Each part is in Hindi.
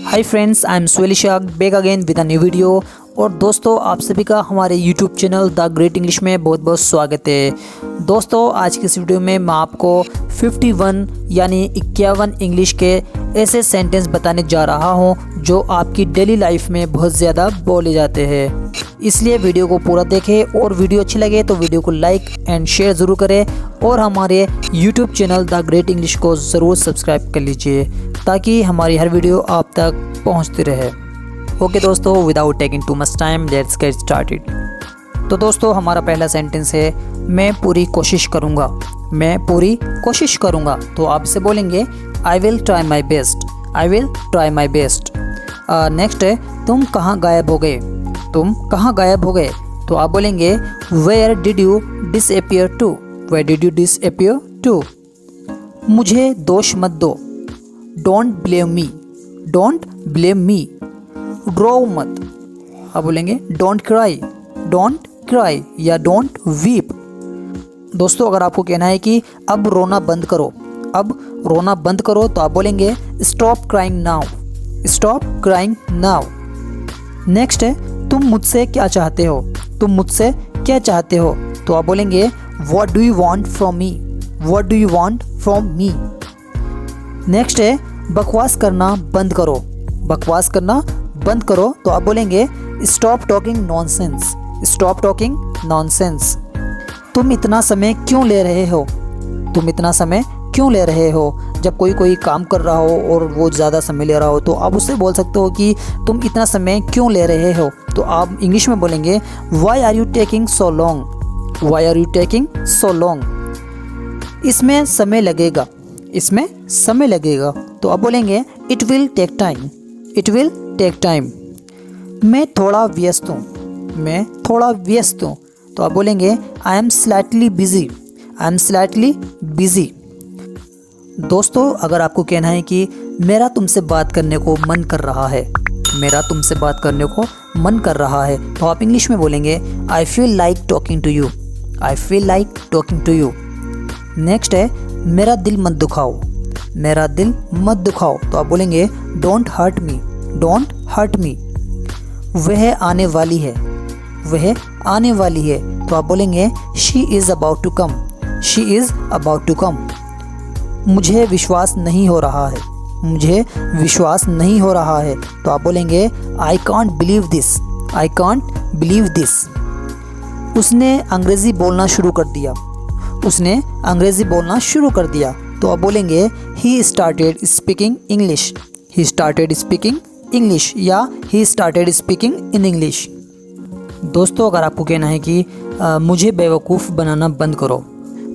हाय फ्रेंड्स, आई एम स्वेली शाग back again with a new video. और दोस्तों, आप सभी का हमारे YouTube channel the great English में बहुत बहुत स्वागत है। दोस्तों, आज की इस वीडियो में मैं आपको 51 यानी 51 इंग्लिश के ऐसे सेंटेंस बताने जा रहा हूं जो आपकी डेली लाइफ में बहुत ज़्यादा बोले जाते हैं। इसलिए वीडियो को पूरा देखें और वीडियो अच्छी लगे तो वीडियो को लाइक एंड शेयर ज़रूर करें और हमारे YouTube channel the great English को ज़रूर सब्सक्राइब कर लीजिए ताकि हमारी हर वीडियो आप तक पहुंचती रहे। ओके दोस्तों, without taking too much time let's get started. तो दोस्तों, हमारा पहला सेंटेंस है मैं पूरी कोशिश करूँगा। मैं पूरी कोशिश करूँगा, तो आप इसे बोलेंगे I will try my best. I will try my best. Next है तुम कहाँ गायब हो गए। तुम कहाँ गायब हो गए, तो आप बोलेंगे where did you disappear to. Where did you disappear to. मुझे दोष मत दो। Don't blame me. Don't blame me. रो मत, आप बोलेंगे डोंट क्राई। डोंट क्राई या डोंट वीप। दोस्तों, अगर आपको कहना है कि अब रोना बंद करो, अब रोना बंद करो, तो आप बोलेंगे stop crying now. Stop crying now. Next है तुम मुझसे क्या चाहते हो। तुम मुझसे क्या चाहते हो, तो आप बोलेंगे what do you want from me. What do you want from me. Next है बकवास करना बंद करो। बकवास करना बंद करो, तो आप बोलेंगे stop talking nonsense. Stop talking nonsense. तुम इतना समय क्यों ले रहे हो। तुम इतना समय क्यों ले रहे हो। जब कोई काम कर रहा हो और वो ज़्यादा समय ले रहा हो तो आप उससे बोल सकते हो कि तुम इतना समय क्यों ले रहे हो, तो आप इंग्लिश में बोलेंगे why are you taking so long. Why are you taking so long. इसमें समय लगेगा। इसमें समय लगेगा, तो आप बोलेंगे it will take time. It will take time. मैं थोड़ा व्यस्त हूँ। मैं थोड़ा व्यस्त हूँ, तो आप बोलेंगे I M slightly busy. I am slightly busy. दोस्तों, अगर आपको कहना है कि मेरा तुमसे बात करने को मन कर रहा है, मेरा तुमसे बात करने को मन कर रहा है, तो आप इंग्लिश में बोलेंगे I feel like talking to you. I feel like talking to you. Next है मेरा दिल मत दुखाओ। मेरा दिल मत दुखाओ, तो आप बोलेंगे don't hurt me. Don't hurt me. वह आने वाली है। वह आने वाली है, तो आप बोलेंगे she is about to come. She is about to come. मुझे विश्वास नहीं हो रहा है। मुझे विश्वास नहीं हो रहा है, तो आप बोलेंगे I can't believe this. I can't believe this. उसने अंग्रेज़ी बोलना शुरू कर दिया। उसने अंग्रेज़ी बोलना शुरू कर दिया, तो आप बोलेंगे he started speaking English. He started speaking English या he started speaking in English. दोस्तों, अगर आपको कहना है कि मुझे बेवकूफ़ बनाना बंद करो।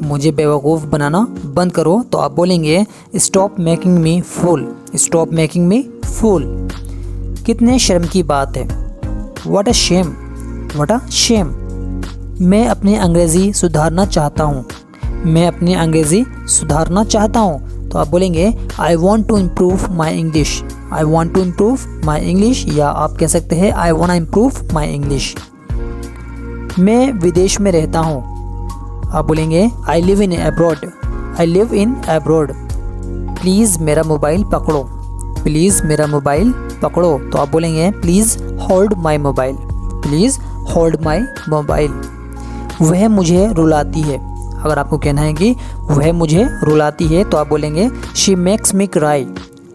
मुझे बेवकूफ़ बनाना बंद करो, तो आप बोलेंगे स्टॉप मेकिंग मी फूल। स्टॉप मेकिंग मी फूल। कितने शर्म की बात है। What a shame. What a shame. मैं अपनी अंग्रेज़ी सुधारना चाहता हूँ। मैं अपनी अंग्रेज़ी सुधारना चाहता हूँ, तो आप बोलेंगे I want to improve my English. I want to improve my English या आप कह सकते हैं I want improve my English. मैं विदेश में रहता हूँ, आप बोलेंगे I live in abroad. I live in abroad. Please मेरा मोबाइल पकड़ो। प्लीज़ मेरा मोबाइल पकड़ो, तो आप बोलेंगे please hold my mobile. Please hold my mobile. वह मुझे रुलाती है। अगर आपको कहना है कि वह मुझे रुलाती है, तो आप बोलेंगे she makes me cry.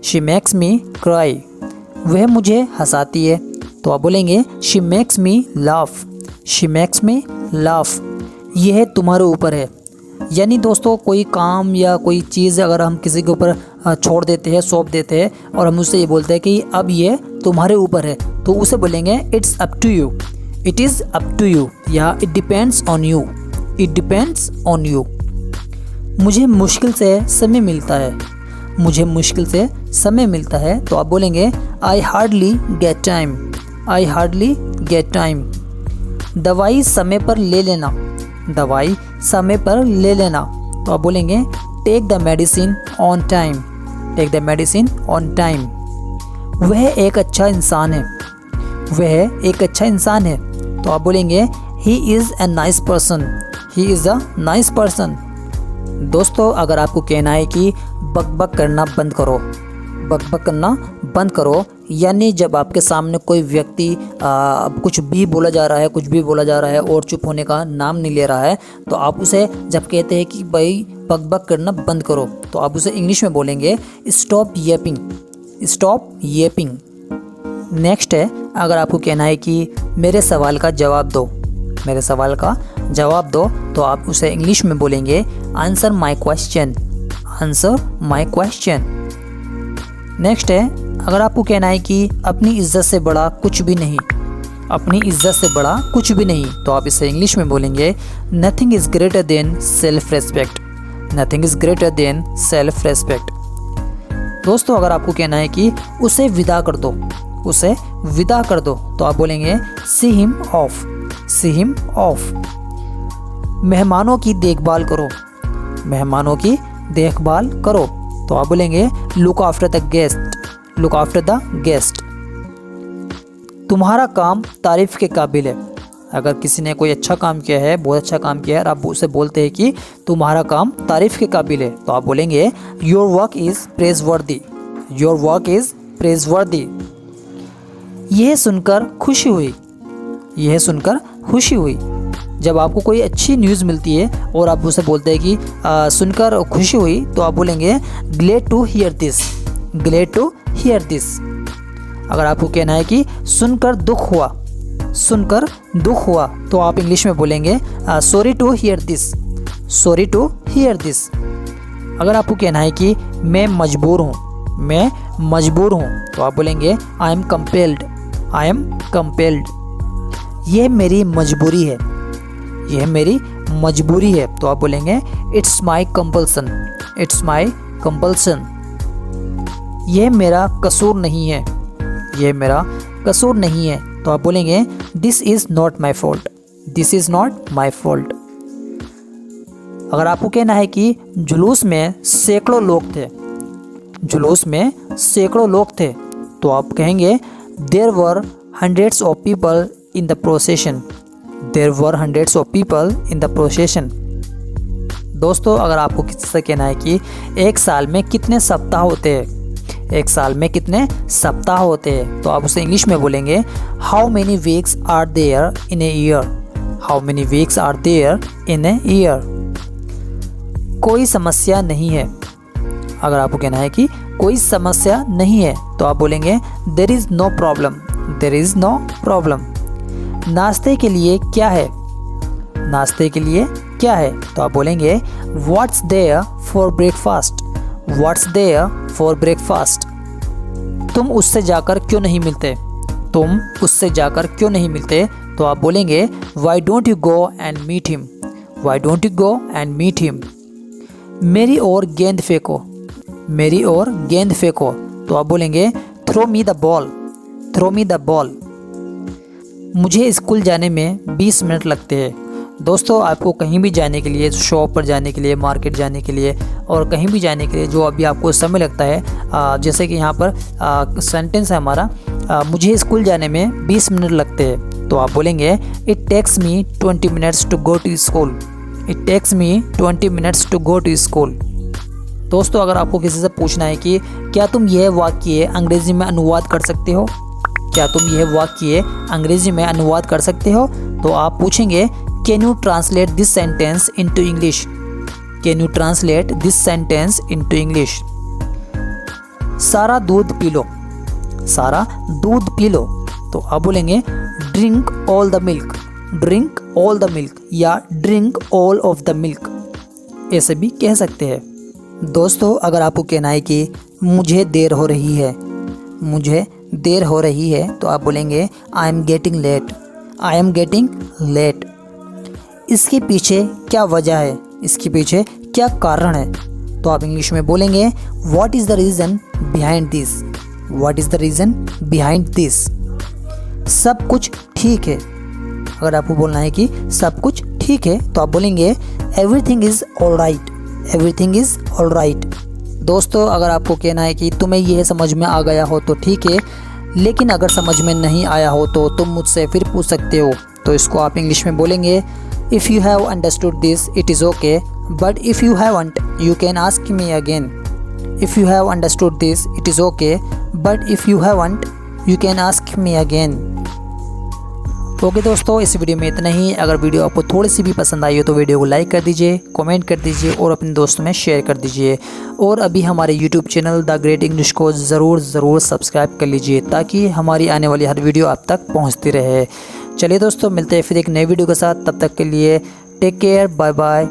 She makes me cry. वह मुझे हंसाती है, तो आप बोलेंगे she makes me laugh. She makes me laugh. यह तुम्हारे ऊपर है। यानी दोस्तों, कोई काम या कोई चीज़ अगर हम किसी के ऊपर छोड़ देते हैं, सौंप देते हैं और हम उससे ये बोलते हैं कि अब ये तुम्हारे ऊपर है, तो उसे बोलेंगे it's up to you. It is up to you या it depends on you. It depends on you. मुझे मुश्किल से समय मिलता है। मुझे मुश्किल से समय मिलता है, तो आप बोलेंगे I hardly get time. I hardly get time. दवाई समय पर ले लेना। दवाई समय पर ले लेना, तो आप बोलेंगे take the medicine on time. Take the medicine on time. वह एक अच्छा इंसान है। वह एक अच्छा इंसान है, तो आप बोलेंगे he is a nice person. He is a nice person. दोस्तों, अगर आपको कहना है कि बकबक करना बंद करो, बकबक करना बंद करो यानी जब आपके सामने कोई व्यक्ति कुछ भी बोला जा रहा है, कुछ भी बोला जा रहा है और चुप होने का नाम नहीं ले रहा है, तो आप उसे जब कहते हैं कि भाई बक करना बंद करो, तो आप उसे इंग्लिश में बोलेंगे स्टॉप येपिंग, स्टॉप येपिंग। नेक्स्ट है, अगर आपको कहना है कि मेरे सवाल का जवाब दो, मेरे सवाल का जवाब दो, तो आप उसे इंग्लिश में बोलेंगे answer my question, answer my question. Next है, अगर आपको कहना है कि अपनी इज्जत से बड़ा कुछ भी नहीं, अपनी इज्जत से बड़ा कुछ भी नहीं, तो आप इसे इंग्लिश में बोलेंगे nothing is greater than self respect, nothing is greater than self respect. दोस्तों, अगर आपको कहना है कि उसे विदा कर दो, उसे विदा कर दो, तो आप बोलेंगे see him of, see him of. मेहमानों की देखभाल करो, मेहमानों की देखभाल करो, तो आप बोलेंगे look after the guest, look after the guest. तुम्हारा काम तारीफ के काबिल है, अगर किसी ने कोई अच्छा काम किया है, बहुत अच्छा काम किया है, और आप उसे बोलते हैं कि तुम्हारा काम तारीफ के काबिल है, तो आप बोलेंगे योर वर्क इज़ प्रेज वर्दी, योर वर्क इज़ प्रेज वर्दी। यह सुनकर खुशी हुई, यह सुनकर खुशी हुई। जब आपको कोई अच्छी न्यूज़ मिलती है और आप उसे बोलते हैं कि सुनकर खुशी हुई, तो आप बोलेंगे glad to hear this, glad to hear this. अगर आपको कहना है कि सुनकर दुख हुआ, सुनकर दुख हुआ, तो आप इंग्लिश में बोलेंगे sorry to hear this, sorry to hear this. अगर आपको कहना है कि मैं मजबूर हूँ, मैं मजबूर हूँ, तो आप बोलेंगे I M compelled, I am compelled. यह मेरी मजबूरी है, यह मेरी मजबूरी है, तो आप बोलेंगे it's my compulsion, it's my compulsion. यह मेरा कसूर नहीं है, यह मेरा कसूर नहीं है, तो आप बोलेंगे this is not my fault, this is not my fault. अगर आपको कहना है कि जुलूस में सैकड़ों लोग थे, जुलूस में सैकड़ों लोग थे, तो आप कहेंगे there were hundreds of people in the procession, there were hundreds of people in the procession. दोस्तों, अगर आपको किसी से कहना है कि एक साल में कितने सप्ताह होते हैं, एक साल में कितने सप्ताह होते हैं, तो आप उसे इंग्लिश में बोलेंगे how many weeks are there in a year, how many weeks are there in a year. कोई समस्या नहीं है, अगर आपको कहना है कि कोई समस्या नहीं है, तो आप बोलेंगे there is no problem, there is no problem. नाश्ते के लिए क्या है, नाश्ते के लिए क्या है, तो आप बोलेंगे what's there for breakfast, what's there for breakfast. तुम उससे जाकर क्यों नहीं मिलते, तुम उससे जाकर क्यों नहीं मिलते, तो आप बोलेंगे why don't you go and meet him, why don't you go and meet him. मेरी ओर गेंद फेंको, मेरी ओर गेंद फेंको, तो आप बोलेंगे throw me the ball, throw me the ball. मुझे स्कूल जाने में 20 मिनट लगते हैं। दोस्तों, आपको कहीं भी जाने के लिए, शॉप पर जाने के लिए, मार्केट जाने के लिए और कहीं भी जाने के लिए जो अभी आपको समय लगता है, जैसे कि यहाँ पर सेंटेंस है हमारा, मुझे स्कूल जाने में 20 मिनट लगते हैं, तो आप बोलेंगे it takes me 20 minutes to go to school, it takes me 20 minutes to go to school. दोस्तों, अगर आपको किसी से पूछना है कि क्या तुम यह वाक्य अंग्रेज़ी में अनुवाद कर सकते हो, क्या तुम यह वाक्य अंग्रेज़ी में अनुवाद कर सकते हो, तो आप पूछेंगे can you translate this sentence into English, can you translate this sentence into English. सारा दूध पी लो, सारा दूध पी लो, तो आप बोलेंगे drink all the milk, drink all the milk, या drink all of the milk, ऐसे भी कह सकते हैं। दोस्तों, अगर आपको कहना है कि मुझे देर हो रही है, मुझे देर हो रही है, तो आप बोलेंगे I am getting late, I am getting late. इसके पीछे क्या वजह है, इसके पीछे क्या कारण है, तो आप इंग्लिश में बोलेंगे what is the reason behind this, what is the reason behind this. सब कुछ ठीक है, अगर आपको बोलना है कि सब कुछ ठीक है, तो आप बोलेंगे everything is all right, everything is all right. दोस्तों, अगर आपको कहना है कि तुम्हें यह समझ में आ गया हो तो ठीक है, लेकिन अगर समझ में नहीं आया हो तो तुम मुझसे फिर पूछ सकते हो, तो इसको आप इंग्लिश में बोलेंगे if you have understood this it is okay, but if you haven't you can ask me again. If you have understood this it is okay, but if you haven't you can ask me again. Okay दोस्तों, इस वीडियो में इतना ही। अगर वीडियो आपको थोड़ी सी भी पसंद आई हो तो वीडियो को लाइक कर दीजिए, कमेंट कर दीजिए और अपने दोस्तों में शेयर कर दीजिए। और अभी हमारे YouTube channel the great English को ज़रूर सब्सक्राइब कर लीजिए ताकि हमारी आने वाली हर वीडियो आप तक पहुंचती रहे। चलिए दोस्तों, मिलते हैं फिर एक नई वीडियो के साथ। तब तक के लिए टेक केयर, बाय बाय।